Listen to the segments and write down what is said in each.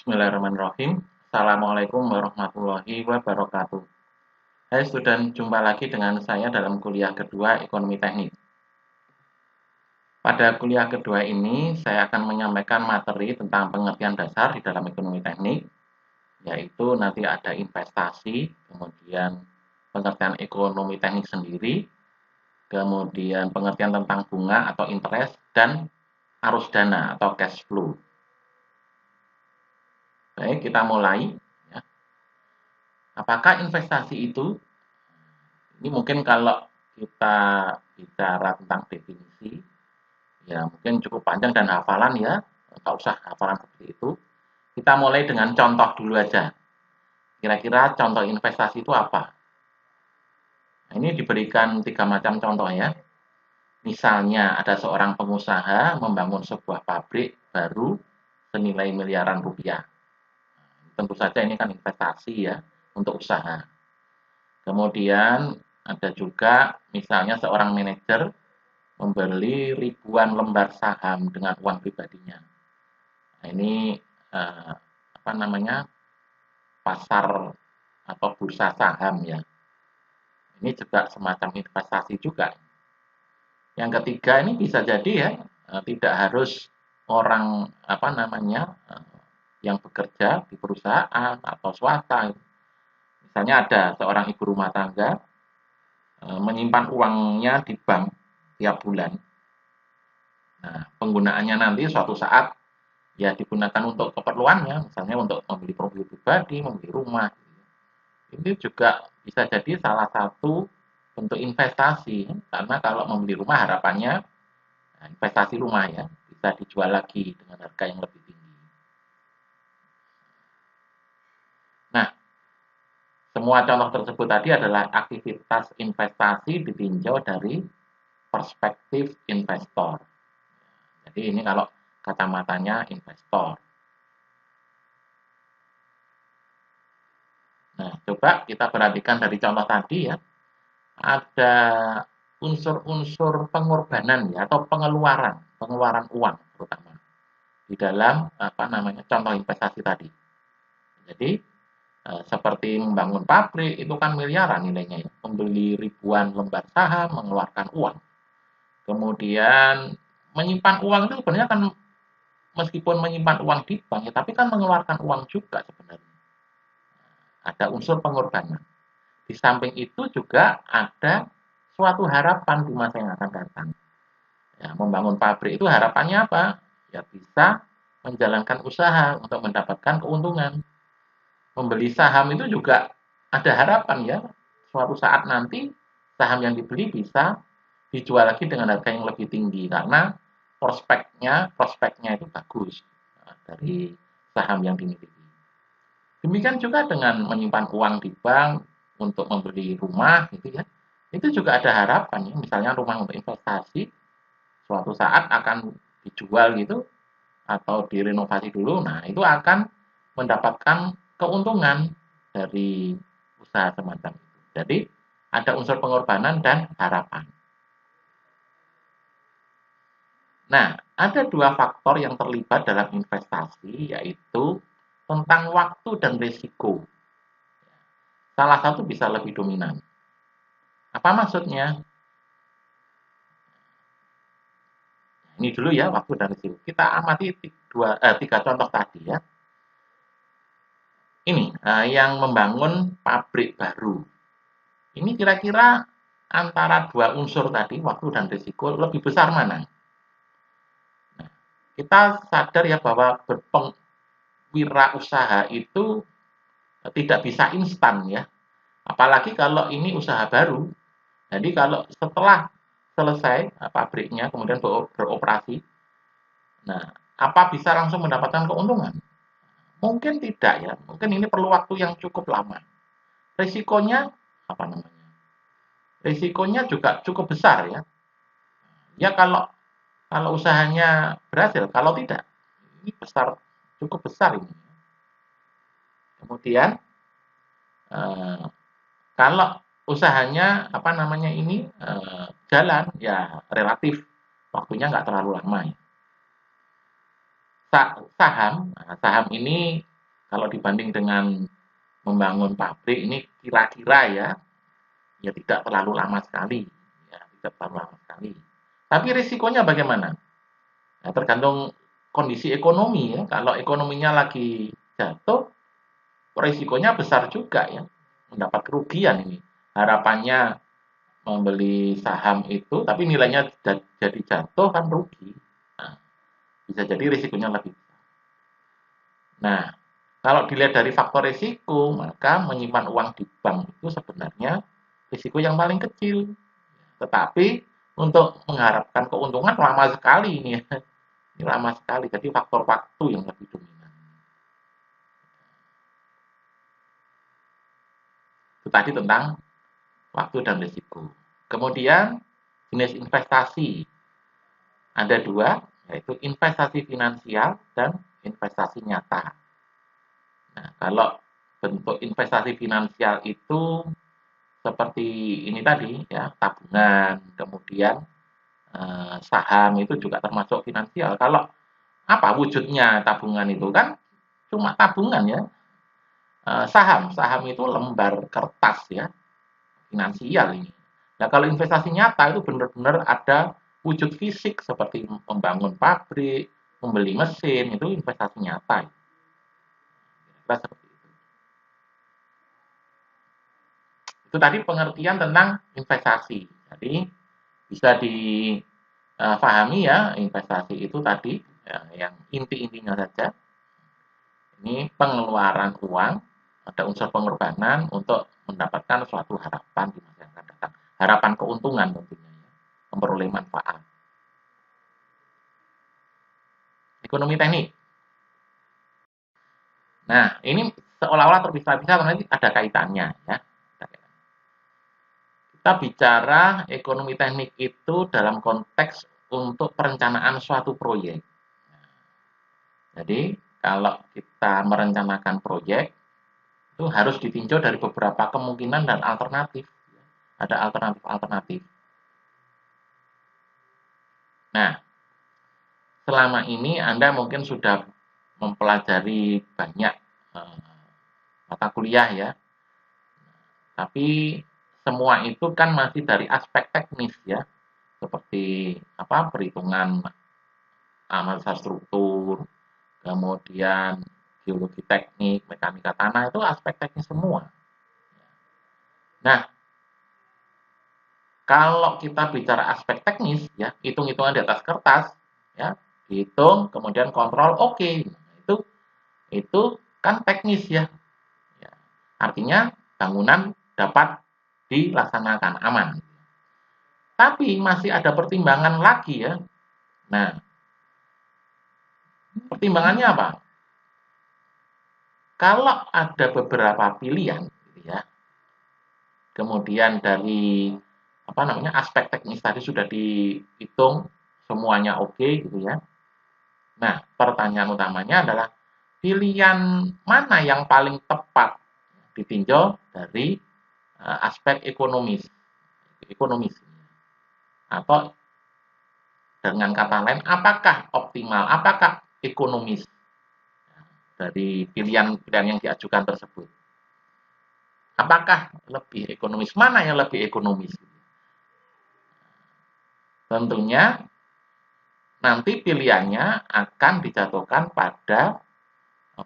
Bismillahirrahmanirrahim. Assalamualaikum warahmatullahi wabarakatuh. Hai student, jumpa lagi dengan saya dalam kuliah kedua Ekonomi Teknik. Pada kuliah kedua ini, saya akan menyampaikan materi tentang pengertian dasar di dalam ekonomi teknik, yaitu nanti ada investasi, kemudian pengertian ekonomi teknik sendiri, kemudian pengertian tentang bunga atau interest, dan arus dana atau cash flow. Baik, kita mulai. Ya. Apakah investasi itu? Ini mungkin kalau kita bicara tentang definisi, ya mungkin cukup panjang dan hafalan ya, nggak usah hafalan seperti itu. Kita mulai dengan contoh dulu aja. Kira-kira contoh investasi itu apa? Nah, ini diberikan 3 macam contoh ya. Misalnya ada seorang pengusaha membangun sebuah pabrik baru senilai miliaran rupiah. Tentu saja ini kan investasi ya, untuk usaha. Kemudian ada juga misalnya seorang manajer membeli ribuan lembar saham dengan uang pribadinya. Nah, ini pasar atau bursa saham ya. Ini juga semacam investasi juga. Yang ketiga ini bisa jadi ya tidak harus orang yang bekerja di perusahaan atau swasta. Misalnya ada seorang ibu rumah tangga menyimpan uangnya di bank tiap bulan. Nah, penggunaannya nanti suatu saat ya digunakan untuk keperluannya, misalnya untuk membeli mobil pribadi, membeli rumah. Ini juga bisa jadi salah satu bentuk investasi, karena kalau membeli rumah harapannya investasi rumah ya, bisa dijual lagi dengan harga yang lebih tinggi. Nah, semua contoh tersebut tadi adalah aktivitas investasi ditinjau dari perspektif investor. Jadi ini kalau kacamatanya investor. Nah, coba kita perhatikan dari contoh tadi ya. Ada unsur-unsur pengorbanan ya atau pengeluaran uang terutama di dalam contoh investasi tadi. Jadi seperti membangun pabrik itu kan miliaran nilainya ya. Membeli ribuan lembar saham, mengeluarkan uang. Kemudian menyimpan uang itu sebenarnya kan meskipun menyimpan uang di bank ya, tapi kan mengeluarkan uang juga sebenarnya. Ada unsur pengorbanan. Di samping itu juga ada suatu harapan di masa yang akan datang. Ya, membangun pabrik itu harapannya apa? Ya bisa menjalankan usaha untuk mendapatkan keuntungan. Membeli saham itu juga ada harapan ya, suatu saat nanti saham yang dibeli bisa dijual lagi dengan harga yang lebih tinggi karena prospeknya itu bagus dari saham yang dimiliki. Demikian juga dengan menyimpan uang di bank untuk membeli rumah gitu ya. Itu juga ada harapan ya, misalnya rumah untuk investasi suatu saat akan dijual gitu atau direnovasi dulu. Nah, itu akan mendapatkan keuntungan dari usaha semacam itu. Jadi, ada unsur pengorbanan dan harapan. Nah, ada 2 faktor yang terlibat dalam investasi, yaitu tentang waktu dan risiko. Salah satu bisa lebih dominan. Apa maksudnya? Ini dulu ya, waktu dan risiko. Kita amati 3 contoh tadi ya. Ini yang membangun pabrik baru. Ini kira-kira antara 2 unsur tadi, waktu dan risiko, lebih besar mana? Nah, kita sadar ya bahwa berwirausaha itu tidak bisa instan ya. Apalagi kalau ini usaha baru. Jadi kalau setelah selesai pabriknya kemudian beroperasi, nah apa bisa langsung mendapatkan keuntungan? Mungkin tidak ya. Mungkin ini perlu waktu yang cukup lama. Risikonya apa namanya? Risikonya juga cukup besar ya. Ya kalau usahanya berhasil, kalau tidak ini cukup besar ini. Kemudian kalau usahanya jalan ya relatif waktunya nggak terlalu lama ya. Saham ini kalau dibanding dengan membangun pabrik ini kira-kira ya tidak terlalu lama sekali, ya tidak terlalu lama sekali. Tapi risikonya bagaimana? Ya, tergantung kondisi ekonomi ya. Kalau ekonominya lagi jatuh, risikonya besar juga ya, mendapat kerugian ini. Harapannya membeli saham itu, tapi nilainya jadi jatuh kan rugi. Nah, bisa jadi risikonya lebih besar. Nah, kalau dilihat dari faktor risiko, maka menyimpan uang di bank itu sebenarnya risiko yang paling kecil. Tetapi untuk mengharapkan keuntungan lama sekali ini ya. Ini lama sekali, jadi faktor waktu yang lebih dominan. Itu tadi tentang waktu dan risiko. Kemudian jenis investasi. Ada dua, yaitu investasi finansial dan investasi nyata. Nah, kalau bentuk investasi finansial itu seperti ini tadi ya, tabungan, kemudian saham itu juga termasuk finansial. Kalau apa wujudnya tabungan itu kan cuma tabungan ya. Saham itu lembar kertas ya, finansial ini. Nah, kalau investasi nyata itu benar-benar ada wujud fisik seperti membangun pabrik, membeli mesin, itu investasi nyata. Kira-kira seperti itu. Itu tadi pengertian tentang investasi. Jadi bisa difahami ya, investasi itu tadi ya, yang inti-intinya saja. Ini pengeluaran uang, ada unsur pengorbanan untuk mendapatkan suatu harapan di masa yang akan datang. Harapan keuntungan tentunya ya, memperoleh manfaat. Ekonomi teknik. Nah, ini seolah-olah terpisah-pisah, tapi nanti ada kaitannya ya. Kita bicara ekonomi teknik itu dalam konteks untuk perencanaan suatu proyek. Jadi, kalau kita merencanakan proyek, itu harus ditinjau dari beberapa kemungkinan dan alternatif. Ada alternatif-alternatif. Nah, selama ini Anda mungkin sudah mempelajari banyak mata kuliah ya, tapi semua itu kan masih dari aspek teknis ya, seperti apa perhitungan analisa struktur, kemudian geologi teknik, mekanika tanah itu aspek teknis semua. Nah, kalau kita bicara aspek teknis ya, hitung-hitungan di atas kertas ya, dihitung kemudian kontrol oke. Nah, itu kan teknis ya. Ya. Artinya bangunan dapat dilaksanakan aman. Tapi masih ada pertimbangan lagi ya. Nah, pertimbangannya apa? Kalau ada beberapa pilihan gitu ya, kemudian dari apa namanya aspek teknis tadi sudah dihitung semuanya oke gitu ya. Nah, pertanyaan utamanya adalah pilihan mana yang paling tepat ditinjau dari aspek ekonomis atau dengan kata lain apakah optimal, apakah ekonomis dari pilihan-pilihan yang diajukan tersebut. Apakah lebih ekonomis? Mana yang lebih ekonomis? Tentunya nanti pilihannya akan dijatuhkan pada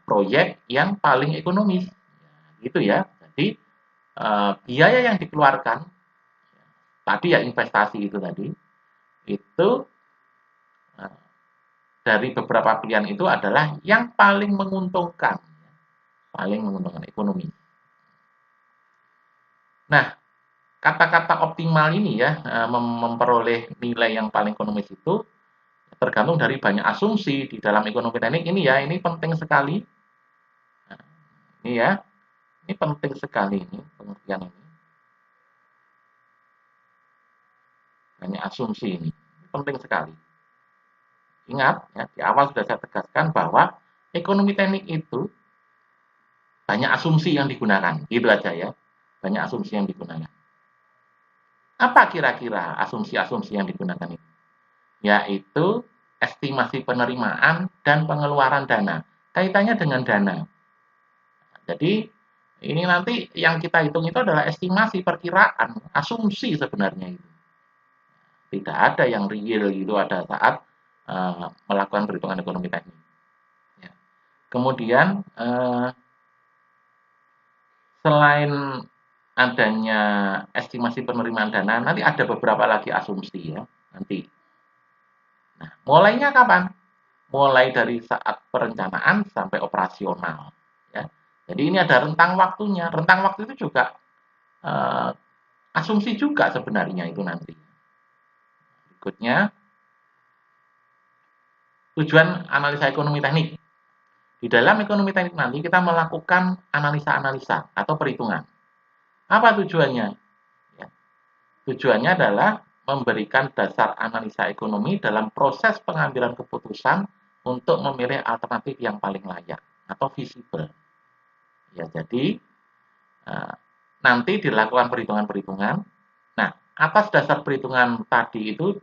proyek yang paling ekonomis. Gitu ya. Jadi biaya yang dikeluarkan tadi ya investasi itu tadi itu dari beberapa pilihan itu adalah yang paling menguntungkan ekonomi. Nah, kata-kata optimal ini ya memperoleh nilai yang paling ekonomis itu tergantung dari banyak asumsi di dalam ekonomi teknik ini ya, ini penting sekali. Nah, ini ya, ini penting sekali ini pengertian ini. Banyak asumsi ini penting sekali. Ingat ya, di awal sudah saya tegaskan bahwa ekonomi teknik itu banyak asumsi yang digunakan, gitu aja ya. Banyak asumsi yang digunakan. Apa kira-kira asumsi-asumsi yang digunakan itu? Yaitu estimasi penerimaan dan pengeluaran dana. Kaitannya dengan dana. Jadi ini nanti yang kita hitung itu adalah estimasi, perkiraan, asumsi sebenarnya itu. Tidak ada yang real gitu ada saat melakukan perhitungan ekonomi teknik. Ya. Kemudian selain adanya estimasi penerimaan dana, nanti ada beberapa lagi asumsi ya nanti. Nah, mulainya kapan? Mulai dari saat perencanaan sampai operasional. Ya. Jadi ini ada rentang waktunya. Rentang waktu itu juga asumsi juga sebenarnya itu nanti. Berikutnya, tujuan analisa ekonomi teknik. Di dalam ekonomi teknik nanti kita melakukan analisa-analisa atau perhitungan. Apa tujuannya? Ya, tujuannya adalah memberikan dasar analisa ekonomi dalam proses pengambilan keputusan untuk memilih alternatif yang paling layak atau visible. Ya, jadi nanti dilakukan perhitungan-perhitungan. Nah, atas dasar perhitungan tadi itu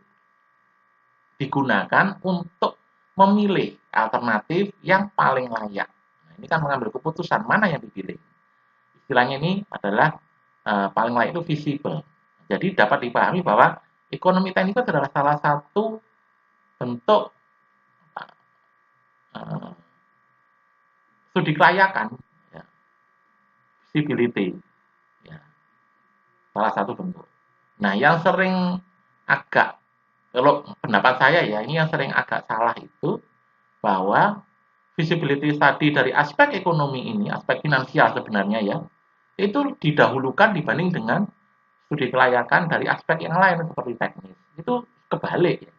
digunakan untuk memilih alternatif yang paling layak. Nah, ini kan mengambil keputusan mana yang dipilih. Istilahnya ini adalah paling layak itu visible. Jadi dapat dipahami bahwa ekonomi teknik itu adalah salah satu bentuk studi kelayakan, ya, visibility, ya, salah satu bentuk. Nah, yang sering agak, kalau pendapat saya ya, ini yang sering agak salah itu bahwa visibility study dari aspek ekonomi ini, aspek finansial sebenarnya ya, itu didahulukan dibanding dengan studi kelayakan dari aspek yang lain seperti teknis. Itu kebalik ya.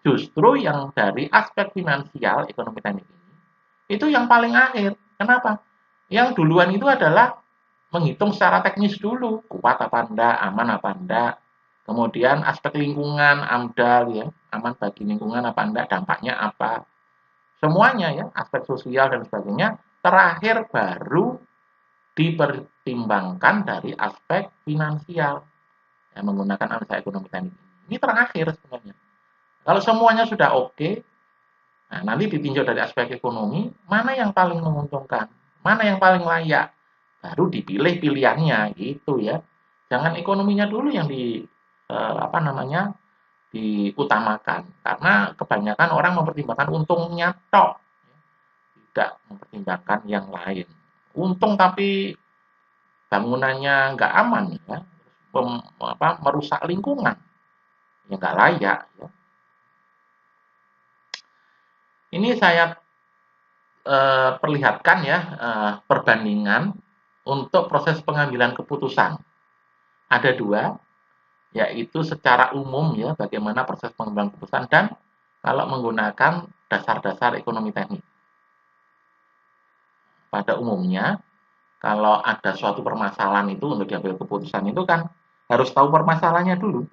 Justru yang dari aspek finansial ekonomi teknik ini, itu yang paling akhir. Kenapa? Yang duluan itu adalah menghitung secara teknis dulu, kuat apa enggak, aman apa enggak. Kemudian aspek lingkungan, AMDAL ya, aman bagi lingkungan apa enggak, dampaknya apa. Semuanya ya, aspek sosial dan sebagainya, terakhir baru dipertimbangkan dari aspek finansial yang menggunakan analisa ekonomi teknik. Ini terakhir sebenarnya. Kalau semuanya sudah oke, nah nanti ditinjau dari aspek ekonomi, mana yang paling menguntungkan, mana yang paling layak, baru dipilih pilihannya gitu ya. Jangan ekonominya dulu yang diutamakan, karena kebanyakan orang mempertimbangkan untungnya tok, tidak mempertimbangkan yang lain. Untung tapi bangunannya nggak aman ya, merusak lingkungan, ya nggak layak ya. Ini saya perlihatkan ya perbandingan untuk proses pengambilan keputusan. Ada dua, yaitu secara umum ya bagaimana proses pengambilan keputusan dan kalau menggunakan dasar-dasar ekonomi teknik. Pada umumnya, kalau ada suatu permasalahan itu untuk diambil keputusan itu kan harus tahu permasalahannya dulu.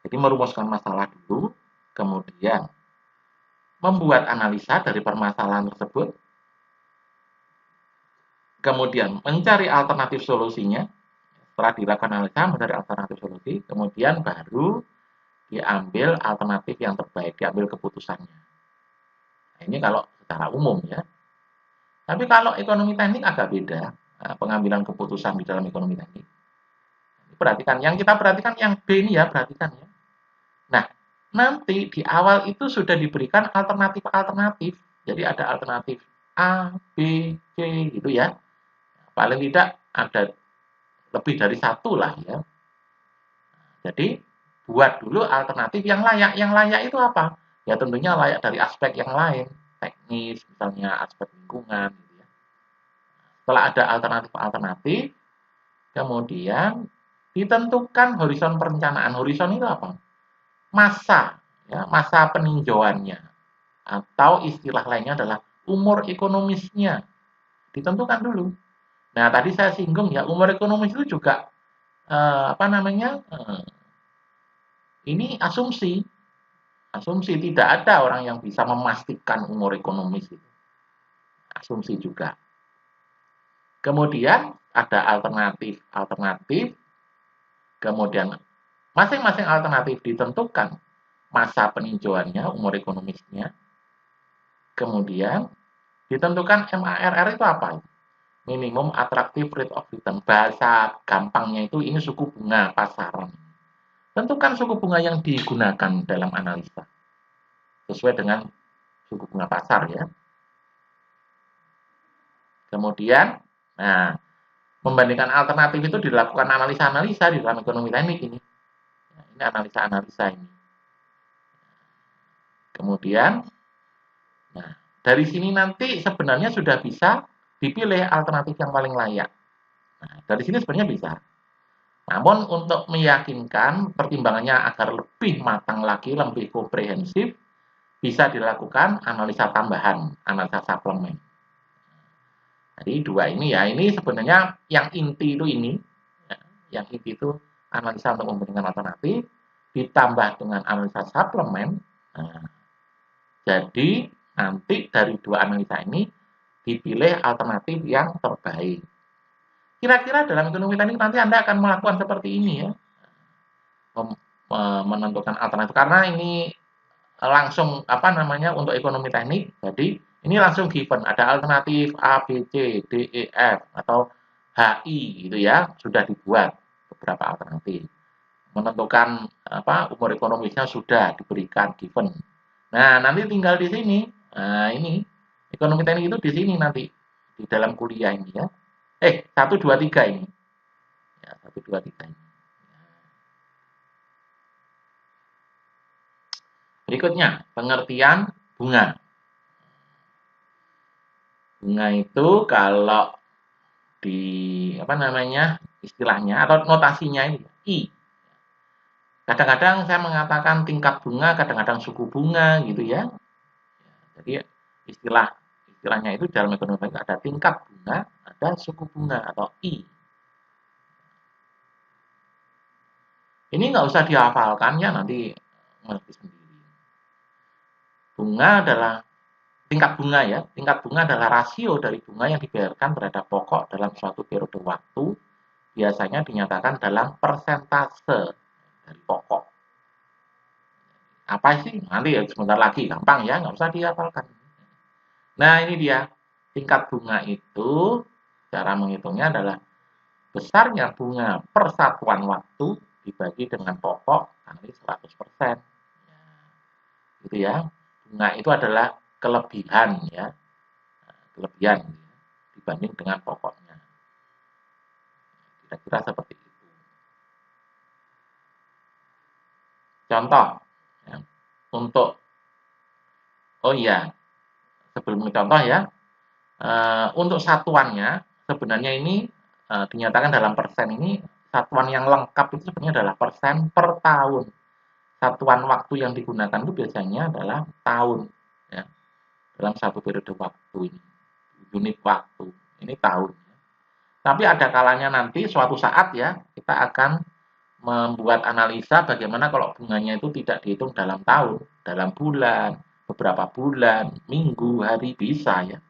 Jadi merumuskan masalah dulu, kemudian membuat analisa dari permasalahan tersebut, kemudian mencari alternatif solusinya. Setelah dilakukan analisa, mencari alternatif solusi, kemudian baru diambil alternatif yang terbaik, diambil keputusannya. Nah, ini kalau secara umum ya. Tapi kalau ekonomi teknik agak beda, pengambilan keputusan di dalam ekonomi teknik. Perhatikan, yang kita perhatikan yang B ini ya, perhatikan ya. Nah, nanti di awal itu sudah diberikan alternatif-alternatif. Jadi ada alternatif A, B, C gitu ya. Paling tidak ada lebih dari satu lah ya. Jadi buat dulu alternatif yang layak. Yang layak itu apa? Ya tentunya layak dari aspek yang lain, teknis misalnya aspek lingkungan gitu ya. Setelah ada alternatif-alternatif, kemudian ditentukan horizon perencanaan. Horizon itu apa? Masa, ya, masa peninjauannya atau istilah lainnya adalah umur ekonomisnya. Ditentukan dulu. Nah, tadi saya singgung ya, umur ekonomis itu juga ini asumsi. Asumsi tidak ada orang yang bisa memastikan umur ekonomis itu. Asumsi juga. Kemudian ada alternatif, kemudian masing-masing alternatif ditentukan masa peninjauannya, umur ekonomisnya, kemudian ditentukan MARR itu apa? minimum attractive rate of return. Bahasa gampangnya itu ini suku bunga pasaran. Tentukan suku bunga yang digunakan dalam analisa sesuai dengan suku bunga pasar ya. Kemudian, nah, membandingkan alternatif itu dilakukan analisa-analisa di dalam ekonomi teknik ini. Nah, ini analisa-analisa ini. Kemudian, nah, dari sini nanti sebenarnya sudah bisa dipilih alternatif yang paling layak. Nah, dari sini sebenarnya bisa. Namun untuk meyakinkan pertimbangannya agar lebih matang lagi, lebih komprehensif, bisa dilakukan analisa tambahan, analisa suplemen. Jadi dua ini ya, ini sebenarnya yang inti itu ini, ya, yang inti itu analisa untuk membandingkan alternatif, ditambah dengan analisa suplemen. Nah, jadi nanti dari dua analisa ini dipilih alternatif yang terbaik. Kira-kira dalam ekonomi teknik nanti Anda akan melakukan seperti ini ya, menentukan alternatif karena ini langsung apa namanya untuk ekonomi teknik. Jadi ini langsung given ada alternatif A, B, C, D, E, F atau H, I gitu ya, sudah dibuat beberapa alternatif. Menentukan apa umur ekonomisnya sudah diberikan given. Nah, nanti tinggal di sini. Nah, ini ekonomi teknik itu di sini nanti di dalam kuliah ini ya. 1 2 3 ini. Ya, 1 2 3 ini. Berikutnya, pengertian bunga. Bunga itu kalau di apa namanya istilahnya atau notasinya ini I. Kadang-kadang saya mengatakan tingkat bunga, kadang-kadang suku bunga gitu ya. Jadi istilahnya itu dalam ekonomi ada tingkat bunga, ada suku bunga atau I. Ini nggak usah dihafalkan ya, nanti mengerti sendiri. Bunga adalah tingkat bunga ya. Tingkat bunga adalah rasio dari bunga yang dibayarkan terhadap pokok dalam suatu periode waktu. Biasanya dinyatakan dalam persentase dari pokok. Apa sih? Nanti ya sebentar lagi, gampang ya, nggak usah dihafalkan. Nah ini dia, tingkat bunga itu, cara menghitungnya adalah besarnya bunga per satuan waktu dibagi dengan pokok kali 100%. Gitu ya. Bunga itu adalah kelebihan ya, kelebihan ya, dibanding dengan pokoknya. Kira-kira seperti itu. Contoh, ya, untuk, oh iya, sebelum contoh ya, untuk satuannya sebenarnya ini dinyatakan dalam persen ini, satuan yang lengkap itu sebenarnya adalah persen per tahun. Satuan waktu yang digunakan itu biasanya adalah tahun ya, dalam satu periode waktu ini, unit waktu ini tahun. Tapi ada kalanya nanti suatu saat ya kita akan membuat analisa bagaimana kalau bunganya itu tidak dihitung dalam tahun, dalam bulan, beberapa bulan, minggu, hari bisa ya.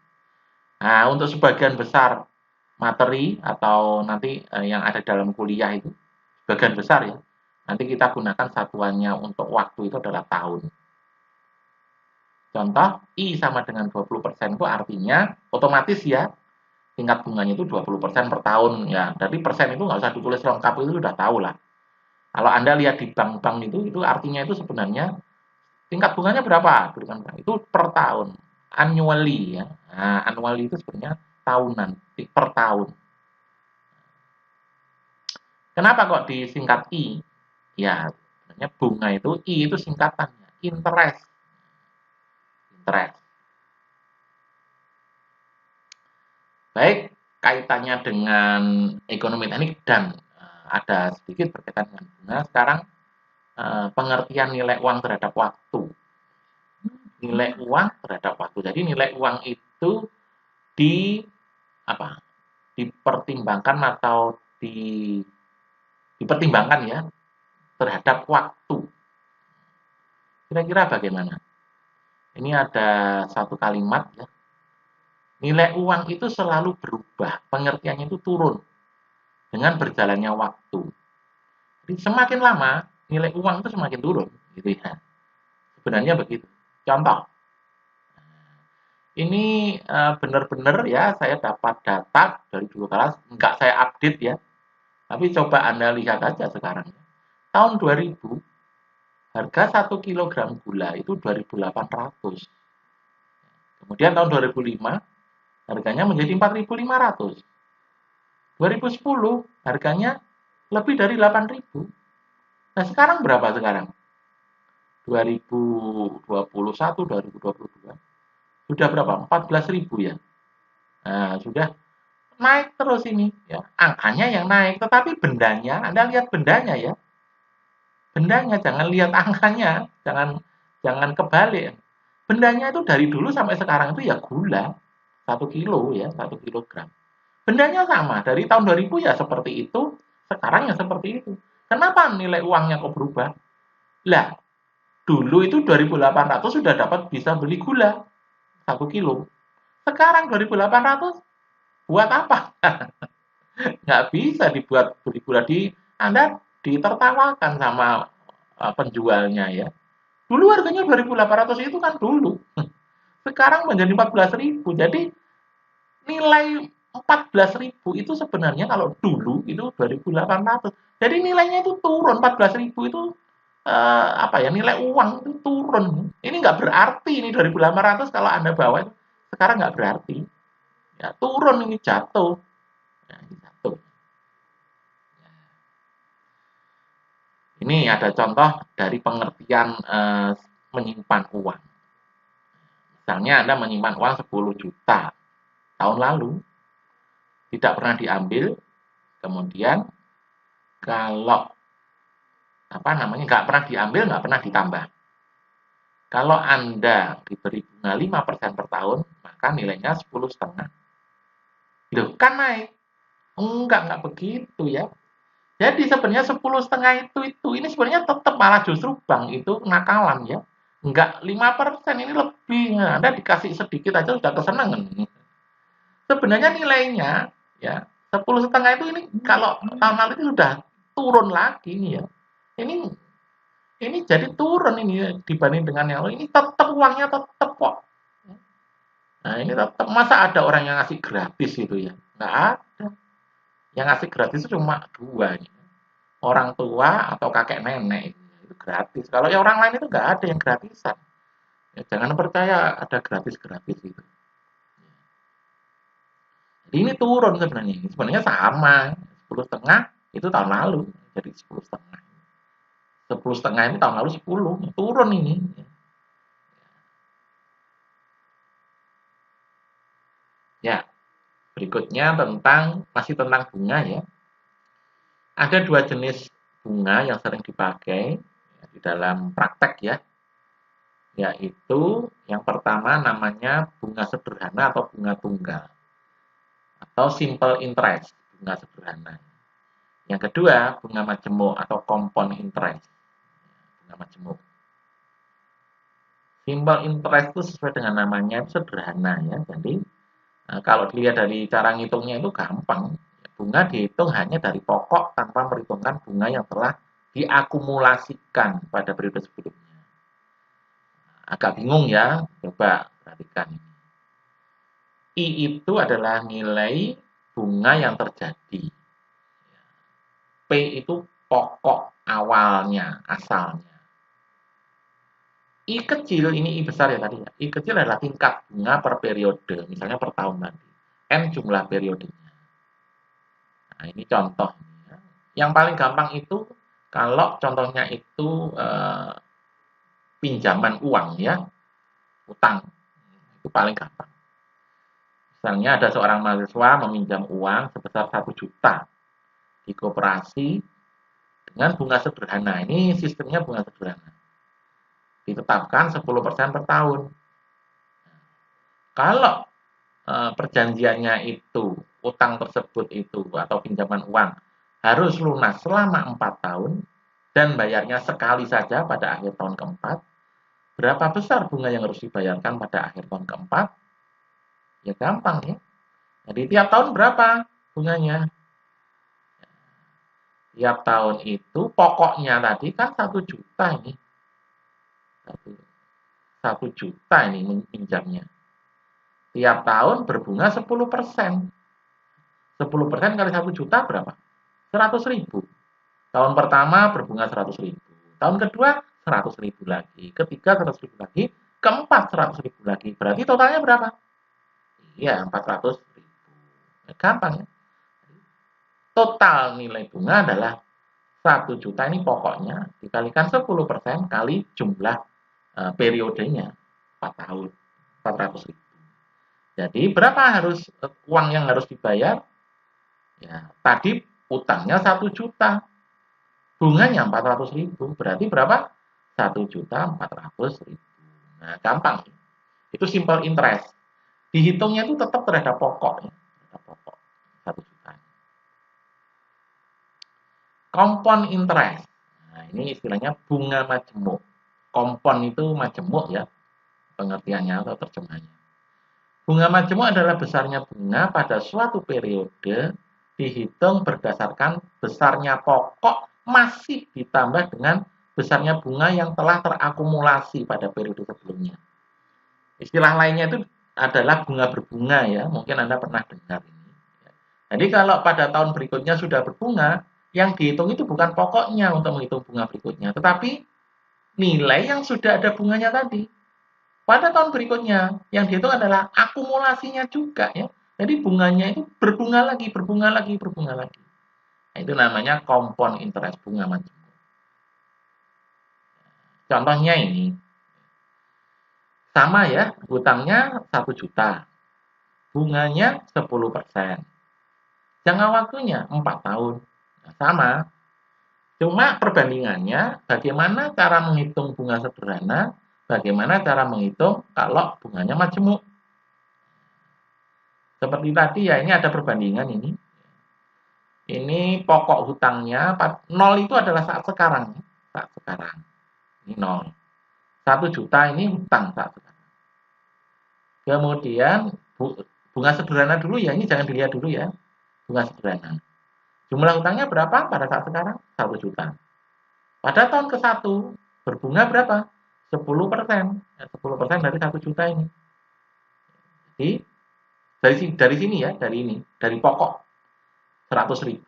Nah, untuk sebagian besar materi atau nanti yang ada dalam kuliah itu, sebagian besar ya, nanti kita gunakan satuannya untuk waktu itu adalah tahun. Contoh, I sama dengan 20% itu artinya otomatis ya, tingkat bunganya itu 20% per tahun ya. Jadi persen itu nggak usah ditulis lengkap, itu sudah tahu lah. Kalau Anda lihat di bank-bank itu artinya itu sebenarnya tingkat bunganya berapa? Itu per tahun, annually ya. Nah, annually itu sebenarnya tahunan, per tahun. Kenapa kok disingkat I? Ya, sebenarnya bunga itu I itu singkatannya, interest. Interest. Baik, kaitannya dengan ekonomi teknik dan ada sedikit berkaitan dengan bunga. Sekarang pengertian nilai uang terhadap waktu. Nilai uang terhadap waktu. Jadi nilai uang itu dipertimbangkan atau dipertimbangkan ya terhadap waktu. Kira-kira bagaimana? Ini ada satu kalimat ya. Nilai uang itu selalu berubah, pengertiannya itu turun dengan berjalannya waktu. Jadi semakin lama nilai uang itu semakin turun, gitu ya. Sebenarnya begitu. Contoh, Ini benar-benar ya saya dapat data dari dulu kelas, nggak saya update ya, tapi coba Anda lihat aja sekarang. Tahun 2000, harga 1 kilogram gula itu 2.800. Kemudian tahun 2005, harganya menjadi 4.500. 2010, harganya lebih dari 8.000. Nah, sekarang berapa sekarang? 2021, 2022. Sudah berapa? 14.000 ya. Nah, sudah naik terus ini ya. Angkanya yang naik, tetapi bendanya, Anda lihat bendanya ya. Bendanya jangan lihat angkanya, jangan jangan kebalik. Bendanya itu dari dulu sampai sekarang itu ya gula 1 kilo ya, 1 kilogram. Bendanya sama, dari tahun 2000 ya seperti itu, sekarang ya seperti itu. Kenapa nilai uangnya kok berubah? Lah, dulu itu 2.800 sudah dapat bisa beli gula 1 kilo. Sekarang 2.800 buat apa? Nggak bisa dibuat beli gula Anda ditertawakan sama penjualnya ya. Dulu harganya 2.800 itu kan dulu. Sekarang menjadi 14.000. Jadi nilai 14.000 itu sebenarnya kalau dulu itu 2.800. Jadi nilainya itu turun 14.000 itu apa ya, nilai uang itu turun. Ini nggak berarti ini 2.800 kalau Anda bawa itu sekarang nggak berarti. Ya, turun ini jatuh. Ya, ini jatuh. Ini ada contoh dari pengertian menyimpan uang. Misalnya Anda menyimpan uang 10 juta tahun lalu, tidak pernah diambil, kemudian kalau apa namanya nggak pernah diambil, nggak pernah ditambah. Kalau Anda diberi bunga 5% per tahun, maka nilainya 10,5. Loh, kan naik? Enggak begitu ya. Jadi sebenarnya 10,5 itu ini sebenarnya tetap malah justru bank itu nakalan ya. Enggak 5% ini lebih. Nah, Anda dikasih sedikit aja sudah kesenangan. Sebenarnya nilainya ya 10,5 itu ini kalau tahun lalu itu sudah turun lagi nih ya. Ini jadi turun ini dibanding dengan yang lalu. Ini tetap uangnya tetap kok. Nah, ini tetap masa ada orang yang ngasih gratis itu ya? Nggak ada. Yang ngasih gratis itu cuma dua. Orang tua atau kakek nenek itu gratis. Kalau yang orang lain itu nggak ada yang gratisan. Ya, jangan percaya ada gratis-gratis itu. Jadi ini turun sebenarnya. Sebenarnya sama. 10,5 itu tahun lalu. Jadi 10,5. 10,5 ini tahun lalu 10. Turun ini. Ya, berikutnya masih tentang bunga ya. Ada dua jenis bunga yang sering dipakai ya, di dalam praktek ya. Yaitu yang pertama namanya bunga sederhana atau bunga tunggal. Atau simple interest, bunga sederhana. Yang kedua, bunga majemuk atau compound interest. Bunga majemuk. Simple interest itu sesuai dengan namanya itu sederhana ya. Jadi kalau dilihat dari cara ngitungnya itu gampang. Bunga dihitung hanya dari pokok tanpa memperhitungkan bunga yang telah diakumulasikan pada periode sebelumnya. Agak bingung ya, coba perhatikan. I itu adalah nilai bunga yang terjadi. P itu pokok awalnya, asalnya. I kecil, ini I besar ya tadi ya. I kecil adalah tingkat bunga per periode, misalnya per tahun nanti. N jumlah periodenya. Nah, ini contoh. Yang paling gampang itu kalau contohnya itu pinjaman uang ya, utang. Itu paling gampang. Misalnya ada seorang mahasiswa meminjam uang sebesar 1 juta di koperasi dengan bunga sederhana. Ini sistemnya bunga sederhana. Ditetapkan 10% per tahun. Kalau perjanjiannya itu, utang tersebut itu atau pinjaman uang harus lunas selama 4 tahun dan bayarnya sekali saja pada akhir tahun keempat, berapa besar bunga yang harus dibayarkan pada akhir tahun keempat? Ya gampang ya. Jadi tiap tahun berapa bunganya? Tiap tahun itu pokoknya tadi kan 1 juta ini. 1 juta ini pinjamnya. Tiap tahun berbunga 10%. 10% kali 1 juta berapa? 100.000. Tahun pertama berbunga 100.000. Tahun kedua 100.000 lagi. Ketiga 100.000 lagi. Keempat 100.000 lagi. Berarti totalnya berapa? Iya, 400.000. Gampang ya. Total nilai bunga adalah 1 juta ini pokoknya dikalikan 10% kali jumlah periodenya 4 tahun 400.000. Jadi berapa harus uang yang harus dibayar? Ya, tadi utangnya 1 juta, bunganya 400.000, berarti berapa? 1.400.000. Nah, gampang. Itu simple interest. Dihitungnya itu tetap terhadap pokok, ya. Terhadap pokok 1 juta. Compound interest. Nah, ini istilahnya bunga majemuk. Kompon itu majemuk ya, pengertiannya atau terjemahnya. Bunga majemuk adalah besarnya bunga pada suatu periode dihitung berdasarkan besarnya pokok masih ditambah dengan besarnya bunga yang telah terakumulasi pada periode sebelumnya. Istilah lainnya itu adalah bunga berbunga ya, mungkin Anda pernah dengar ini. Jadi kalau pada tahun berikutnya sudah berbunga, yang dihitung itu bukan pokoknya untuk menghitung bunga berikutnya, tetapi nilai yang sudah ada bunganya tadi. Pada tahun berikutnya, yang dihitung adalah akumulasinya juga ya. Jadi bunganya itu berbunga lagi, berbunga lagi, berbunga lagi. Nah, itu namanya compound interest, bunga majemuk. Contohnya ini. Sama ya, hutangnya 1 juta. Bunganya 10%. Jangka waktunya 4 tahun. Nah, sama. Cuma perbandingannya bagaimana cara menghitung bunga sederhana, bagaimana cara menghitung kalau bunganya majemuk. Seperti tadi ya, ini ada perbandingan ini. Ini pokok hutangnya 0 itu adalah saat sekarang. Saat sekarang. Ini 0. 1 juta ini hutang saat sekarang. Kemudian bunga sederhana dulu ya, ini jangan dilihat dulu ya. Bunga sederhana. Jumlah hutangnya berapa pada saat sekarang? 1 juta. Pada tahun ke-1 berbunga berapa? 10%. 10% dari 1 juta ini. Jadi dari sini ya, dari pokok 100.000.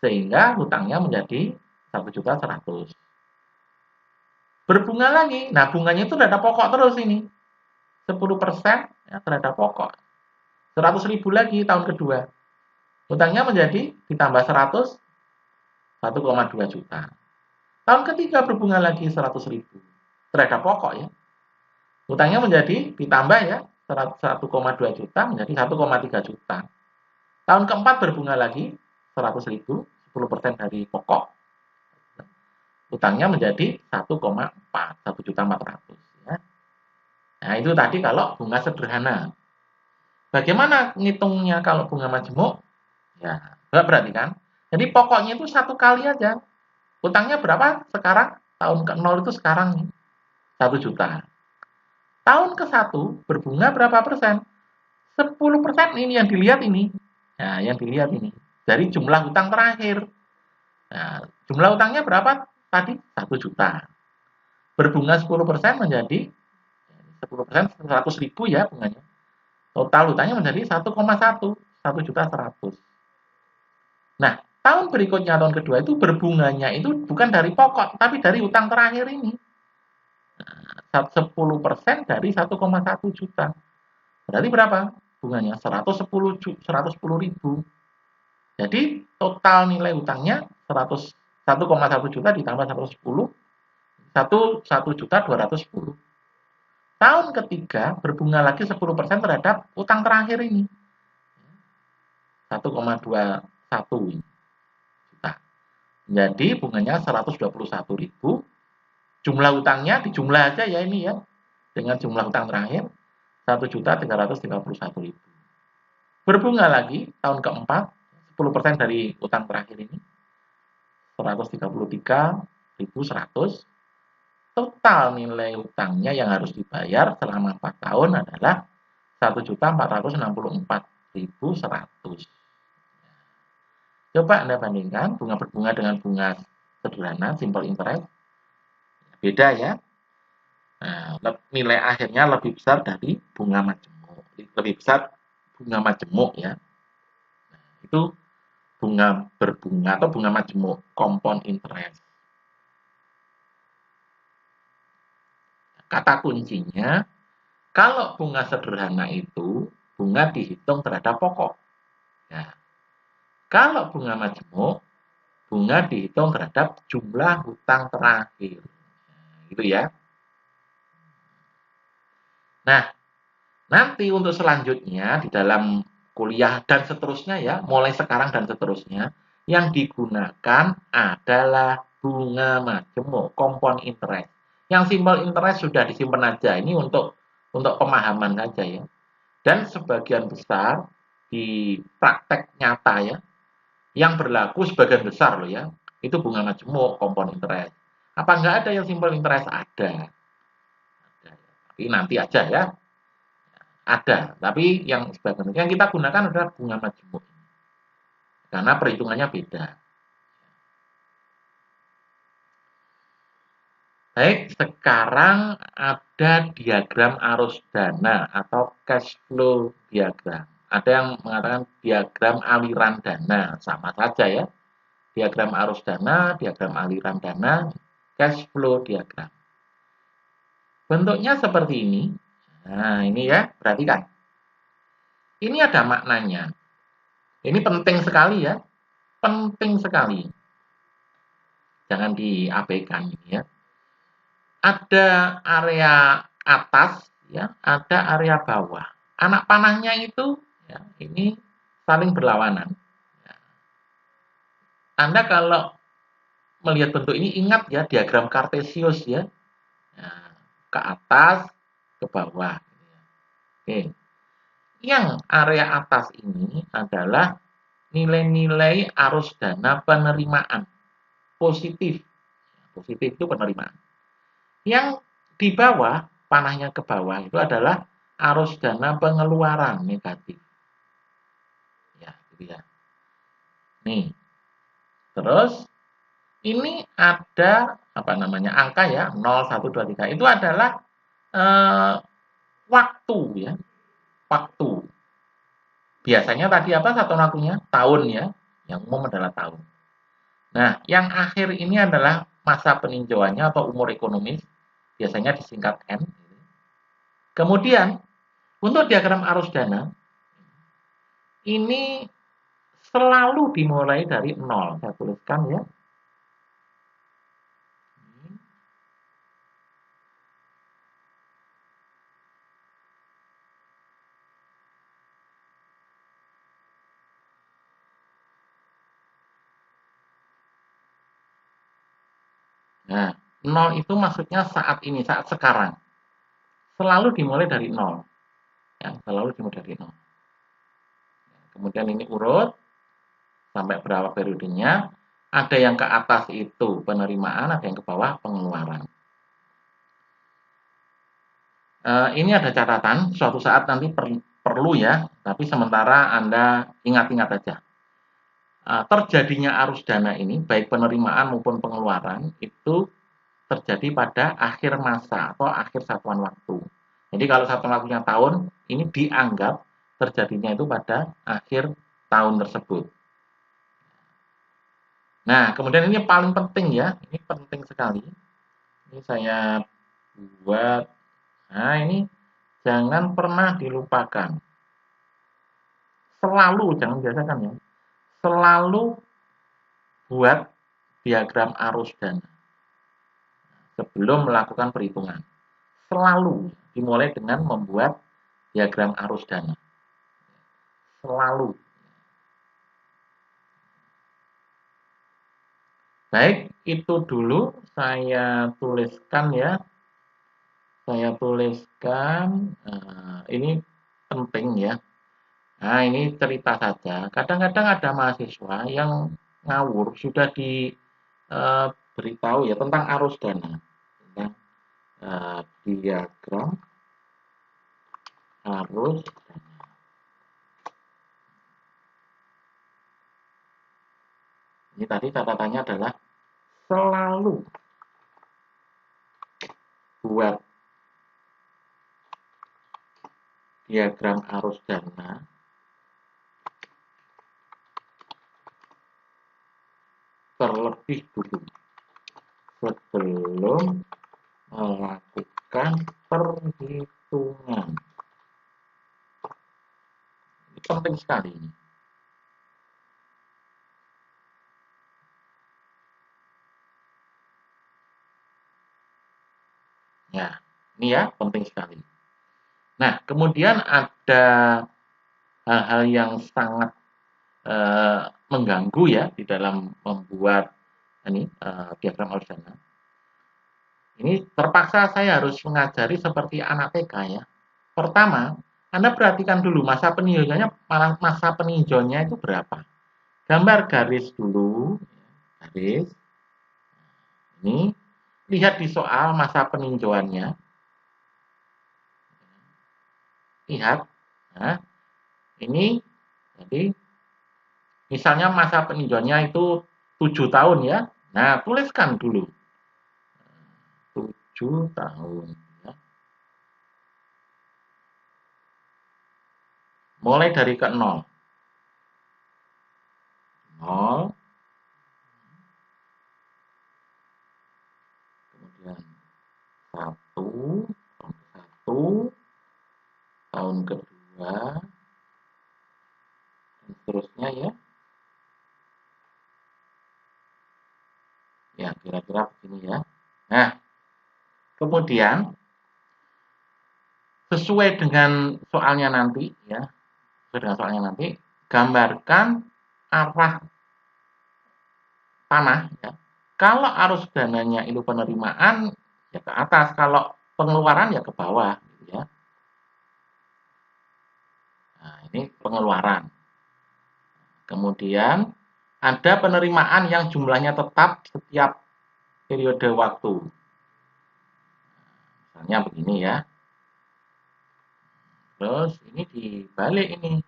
Sehingga hutangnya menjadi 1.100.000. Berbunga lagi. Nah, bunganya itu terhadap pokok terus ini. 10% ya, terhadap pokok. 100.000 lagi tahun kedua. Hutangnya menjadi ditambah 100, 1,2 juta. Tahun ketiga berbunga lagi 100.000 terhadap pokok ya. Hutangnya menjadi ditambah ya 1,2 juta menjadi 1,3 juta. Tahun keempat berbunga lagi 100.000, 10% dari pokok. Hutangnya menjadi 1,4, 1.400.000 ya. Nah, itu tadi kalau bunga sederhana. Bagaimana ngitungnya kalau bunga majemuk? Ya, berarti kan. Jadi pokoknya itu satu kali aja. Hutangnya berapa sekarang? Tahun ke-0 itu sekarang nih. 1 juta. Tahun ke-1 berbunga berapa persen? 10% ini yang dilihat ini. Nah, yang dilihat ini. Dari jumlah hutang terakhir. Nah, jumlah hutangnya berapa? Tadi 1 juta. Berbunga 10% menjadi 10% 100.000 ya bunganya. Total hutangnya menjadi 1,1, 1.100.000. Nah, tahun berikutnya, tahun kedua itu berbunganya itu bukan dari pokok, tapi dari hutang terakhir ini. Nah, 10% dari 1,1 juta. Berarti berapa? Bunganya 110.000. Jadi total nilai hutangnya 1,1 juta ditambah 110, 1.210. Tahun ketiga berbunga lagi 10% terhadap utang terakhir ini. 1,21 juta. Jadi bunganya 121.000. Jumlah utangnya dijumlah aja ya ini ya. Dengan jumlah utang terakhir 1.331.000. Berbunga lagi tahun keempat 10% dari utang terakhir ini 133.100. Total nilai utangnya yang harus dibayar selama 4 tahun adalah 1.464.100. Coba Anda bandingkan bunga berbunga dengan bunga sederhana, simple interest. Beda ya. Nah, nilai akhirnya lebih besar dari bunga majemuk. lebih besar bunga majemuk ya. Itu bunga berbunga atau bunga majemuk, compound interest. Kata kuncinya, kalau bunga sederhana itu, bunga dihitung terhadap pokok. Nah, kalau bunga majemuk, bunga dihitung terhadap jumlah hutang terakhir. Nah, gitu ya. Nah, nanti untuk selanjutnya di dalam kuliah dan seterusnya ya, mulai sekarang dan seterusnya, yang digunakan adalah bunga majemuk, compound interest. Yang simple interest sudah disimpan aja, ini untuk pemahaman saja ya. Dan sebagian besar di praktek nyata ya, yang berlaku sebagian besar loh ya, itu bunga majemuk, compound interest. Apa enggak ada yang simple interest? Ada. Tapi nanti aja ya. Ada, tapi yang kita gunakan adalah bunga majemuk. Karena perhitungannya beda. Baik, sekarang ada diagram arus dana atau cash flow diagram. Ada yang mengatakan diagram aliran dana, sama saja ya. Diagram arus dana, diagram aliran dana, cash flow diagram. Bentuknya seperti ini. Nah, ini ya, perhatikan. Ini ada maknanya. Ini penting sekali ya. Penting sekali. Jangan diabaikan ini ya. Ada area atas ya, ada area bawah. Anak panahnya itu ya, ini saling berlawanan. Ya. Anda kalau melihat bentuk ini ingat ya diagram Kartesius ya. Nah, ke atas, ke bawah. Oke. Yang area atas ini adalah nilai-nilai arus dana penerimaan positif. Positif itu penerimaan. Yang di bawah, panahnya ke bawah itu adalah arus dana pengeluaran negatif. Ya, gitu ya. Nih. Terus ini ada apa namanya? Angka ya, 0, 1, 2, 3. Itu adalah waktu ya. Waktu. Biasanya tadi apa satuan waktunya? Tahun ya. Yang umum adalah tahun. Nah, yang akhir ini adalah masa peninjauannya atau umur ekonomis. Biasanya disingkat N. Kemudian, untuk diagram arus dana, ini selalu dimulai dari 0. Saya tuliskan ya. Nah, 0 itu maksudnya saat ini, saat sekarang. Selalu dimulai dari 0. Ya, selalu dimulai dari 0. Kemudian ini urut sampai berapa periodenya. Ada yang ke atas itu penerimaan, ada yang ke bawah pengeluaran. Ini ada catatan, suatu saat nanti perlu ya, tapi sementara Anda ingat-ingat aja. Terjadinya arus dana ini, baik penerimaan maupun pengeluaran, itu terjadi pada akhir masa atau akhir satuan waktu. Jadi kalau satuan waktunya tahun, ini dianggap terjadinya itu pada akhir tahun tersebut. Nah, kemudian ini paling penting ya, ini penting sekali. Ini saya buat, nah ini jangan pernah dilupakan. Selalu, jangan biasakan ya, selalu buat diagram arus dana sebelum melakukan perhitungan. Selalu dimulai dengan membuat diagram arus dana. Selalu. Baik, itu dulu saya tuliskan ya. Saya tuliskan, ini penting ya. Nah, ini cerita saja. Kadang-kadang ada mahasiswa yang ngawur, sudah diberitahu ya tentang arus dana. Tentang diagram arus dana. Ini tadi catatannya adalah selalu buat diagram arus dana terlebih dulu sebelum melakukan perhitungan. Ini penting sekali ini. Ya, ini ya penting sekali. Nah, kemudian ada hal-hal yang sangat mengganggu ya di dalam membuat ini diagram arus dana. Ini terpaksa saya harus mengajari seperti anak TK ya. Pertama, Anda perhatikan dulu masa peninjauannya itu berapa. Gambar garis dulu, garis. Ini lihat di soal masa peninjauannya. Lihat. Nah, ini jadi misalnya masa peninjauannya itu 7 tahun ya. Nah, tuliskan dulu. 7 tahun. Ya. Mulai dari ke 0. 0. Kemudian 1. Tahun kedua. Dan seterusnya ya. Ya, kira-kira begini ya. Nah, kemudian sesuai dengan soalnya nanti ya. Sesuai dengan soalnya nanti, gambarkan arah tanah ya. Kalau arus dananya itu penerimaan ya ke atas, kalau pengeluaran ya ke bawah gitu ya. Nah, ini pengeluaran. Kemudian ada penerimaan yang jumlahnya tetap setiap periode waktu. Misalnya begini ya. Terus ini dibalik ini.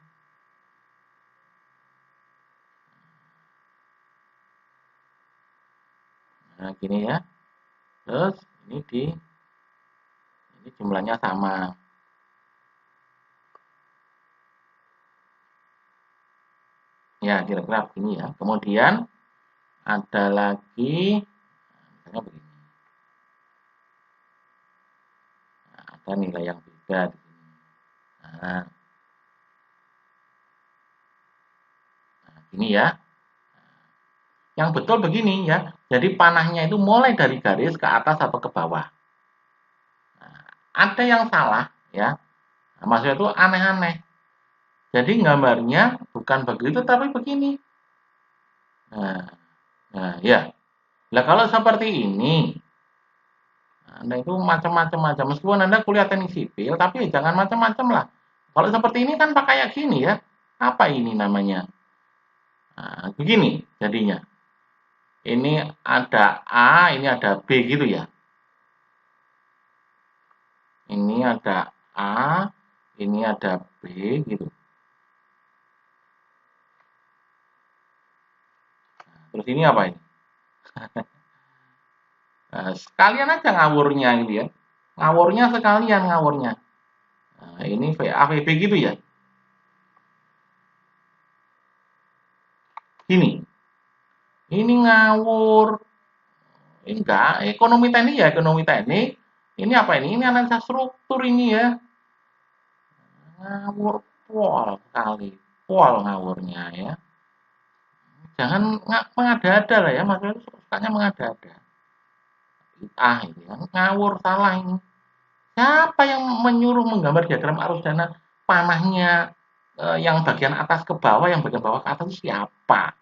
Nah, gini ya. Terus ini jumlahnya sama. Ya, kira-kira begini ya. Kemudian ada lagi misalnya begini. Nah, ada nilai yang beda di sini. Nah, gini ya. Yang betul begini ya. Jadi panahnya itu mulai dari garis ke atas atau ke bawah. Nah, ada yang salah ya. Nah, maksudnya itu aneh-aneh. Jadi gambarnya bukan begitu tapi begini. Nah ya. Nah, kalau seperti ini, Anda itu macam-macam aja. Meskipun Anda kuliah teknik sipil, tapi jangan macam-macam lah. Kalau seperti ini kan pakai gini ya. Apa ini namanya? Nah, begini jadinya. Ini ada A, ini ada B gitu ya. Ini ada A, ini ada B gitu. Nah, terus ini apa ini? Nah, sekalian aja ngawurnya gitu ya. Ngawurnya sekalian ngawurnya. Nah, ini VA, VB gitu ya. Ini ngawur. Ini enggak, ekonomi teknik ya ekonomi teknik. Ini apa ini? Ini analisa struktur ini ya. Ngawur pol kali. Pol ngawurnya ya. Jangan mengada-ada lah ya, maksudnya sukanya mengada-ada. Ah ini ya, ngawur salah ini. Siapa yang menyuruh menggambar diagram arus dana panahnya yang bagian atas ke bawah, yang bagian bawah ke atas itu siapa?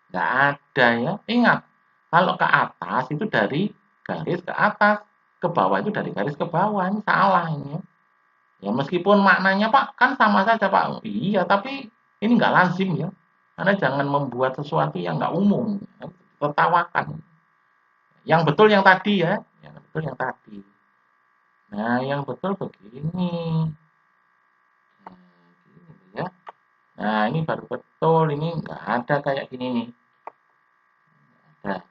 Nggak ada ya. Ingat, kalau ke atas itu dari garis ke atas, ke bawah itu dari garis ke bawah. Ini salah ini ya. Ya meskipun maknanya Pak kan sama saja Pak. Iya, tapi ini nggak lazim ya. Anda jangan membuat sesuatu yang nggak umum. Tertawakan. Yang betul yang tadi ya. Yang betul yang tadi. Nah, yang betul begini. Nah, gini ya. Nah, ini baru betul. Ini nggak ada kayak gini nih. Nah,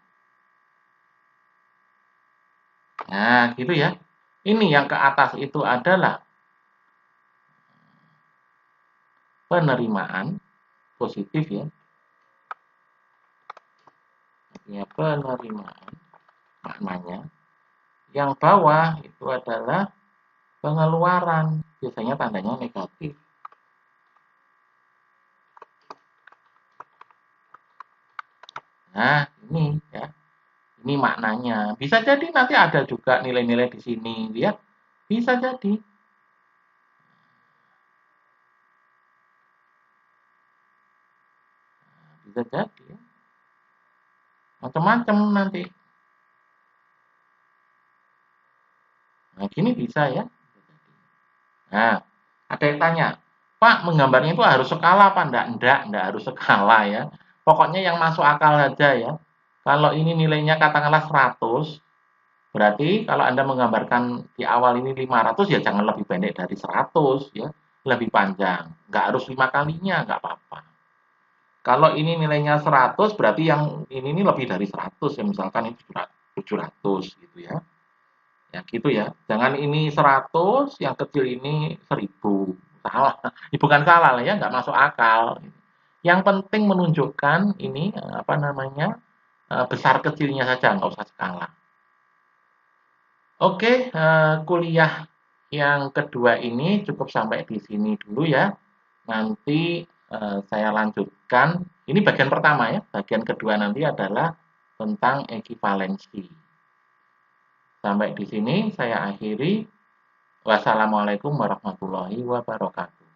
nah, gitu ya. Ini yang ke atas itu adalah penerimaan positif ya. Artinya penerimaan maknanya. Yang bawah itu adalah pengeluaran, biasanya tandanya negatif. Nah, ini ya. Ini maknanya. Bisa jadi nanti ada juga nilai-nilai di sini, ya. Bisa jadi. Bisa jadi ya. Macam-macam nanti. Nah, gini bisa ya. Nah, ada yang tanya, Pak, menggambarnya itu harus skala apa enggak? Enggak harus skala ya. Pokoknya yang masuk akal saja ya. Kalau ini nilainya katakanlah 100, berarti kalau Anda menggambarkan di awal ini 500 ya jangan lebih pendek dari 100 ya, lebih panjang. Enggak harus 5 kalinya, enggak apa-apa. Kalau ini nilainya 100 berarti yang ini lebih dari 100 ya, misalkan ini 700 gitu ya. Ya gitu ya. Jangan ini 100, yang kecil ini 1000. Salah. Ini bukan salah lah ya, nggak masuk akal. Yang penting menunjukkan ini apa namanya? Besar kecilnya saja, nggak usah skala. Oke, kuliah yang kedua ini cukup sampai di sini dulu ya. Nanti saya lanjutkan. Ini bagian pertama ya. Bagian kedua nanti adalah tentang ekivalensi. Sampai di sini saya akhiri. Wassalamualaikum warahmatullahi wabarakatuh.